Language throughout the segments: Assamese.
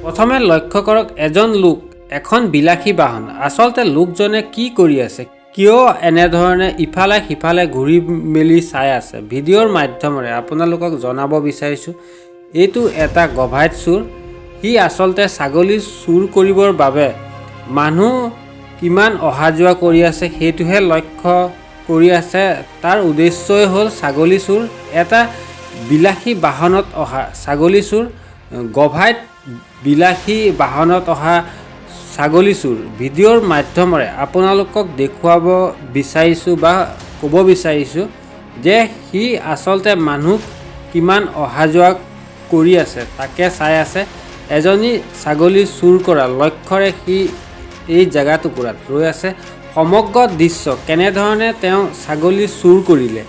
প্ৰথমে লক্ষ্য কৰক এজন লোক এখন বিলাসী বাহন আচলতে লোকজনে কি কৰি আছে কিয় এনেধৰণে ইফালে সিফালে ঘূৰি মেলি চাই আছে ভিডিঅ'ৰ মাধ্যমেৰে আপোনালোকক জনাব বিচাৰিছোঁ এইটো এটা গভাইট চুৰ সি আচলতে ছাগলী চুৰ কৰিবৰ বাবে মানুহ কিমান অহা যোৱা কৰি আছে সেইটোহে লক্ষ্য কৰি আছে তাৰ উদ্দেশ্যই হ'ল ছাগলী চুৰ এটা বিলাসী বাহনত অহা ছাগলী চুৰ গভাইট বিলাসী বাহনত অহা ছাগলী চুৰ ভিডিঅ'ৰ মাধ্যমেৰে আপোনালোকক দেখুৱাব বিচাৰিছোঁ বা ক'ব বিচাৰিছোঁ যে সি আচলতে মানুহ কিমান অহা যোৱা কৰি আছে তাকে চাই আছে এজনী ছাগলী চুৰ কৰা লক্ষ্যৰে সি এই জেগা টুকুৰাত ৰৈ আছে সমগ্ৰ দৃশ্য কেনেধৰণে তেওঁ ছাগলী চুৰ কৰিলে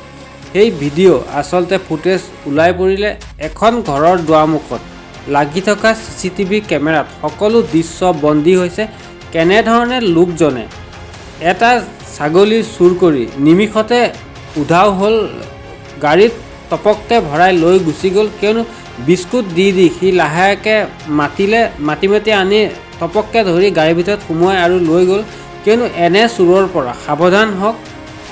সেই ভিডিঅ' আচলতে ফুটেজ ওলাই পৰিলে এখন ঘৰৰ দুৱাৰমুখত লাগি থকা CCTV কেমেৰাত সকলো দৃশ্য বন্দী হৈছে কেনেধৰণে লোকজনে এটা ছাগলী চুৰ কৰি নিমিষতে উধাও হ'ল গাড়ীত টপককৈ ভৰাই লৈ গুচি গ'ল কিয়নো বিস্কুট দি সি লাহেকৈ মাতি আনি টপককৈ ধৰি গাড়ীৰ ভিতৰত সোমোৱাই আৰু লৈ গ'ল কিয়নো এনে চুৰৰ পৰা সাৱধান হওক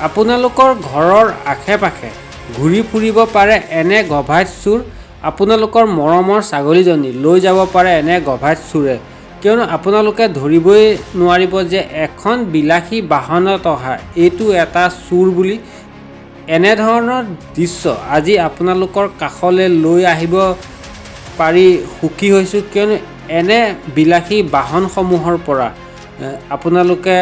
আপোনালোকৰ ঘৰৰ আশে পাশে ঘূৰি ফুৰিব পাৰে এনে গভাইট চুৰ আপোনালোকৰ মৰমৰ ছাগলীজনী লৈ যাব পাৰে এনে গভাইট চুৰে কিয়নো আপোনালোকে ধৰিবই নোৱাৰিব যে এখন বিলাসী বাহনত অহা এইটো এটা চুৰ বুলি এনেধৰণৰ দৃশ্য আজি আপোনালোকৰ কাষলৈ লৈ আহিব পাৰি সুখী হৈছোঁ কিয়নো এনে বিলাসী বাহনসমূহৰ পৰা আপোনালোকে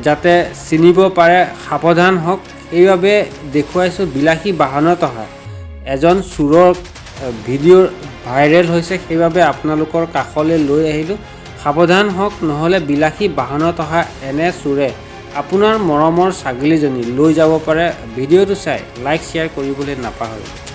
যাতে চিনিব পাৰে সাৱধান হওক এইবাবে দেখুৱাইছোঁ বিলাসী বাহনত অহা এজন চুৰৰ ভিডিঅ' ভাইৰেল হৈছে সেইবাবে আপোনালোকৰ কাষলৈ লৈ আহিলোঁ সাৱধান হওক নহ'লে বিলাসী বাহনত অহা এনে চুৰে আপোনাৰ মৰমৰ ছাগলীজনী লৈ যাব পাৰে ভিডিঅ'টো চাই লাইক শ্বেয়াৰ কৰিবলৈ নাপাহৰিব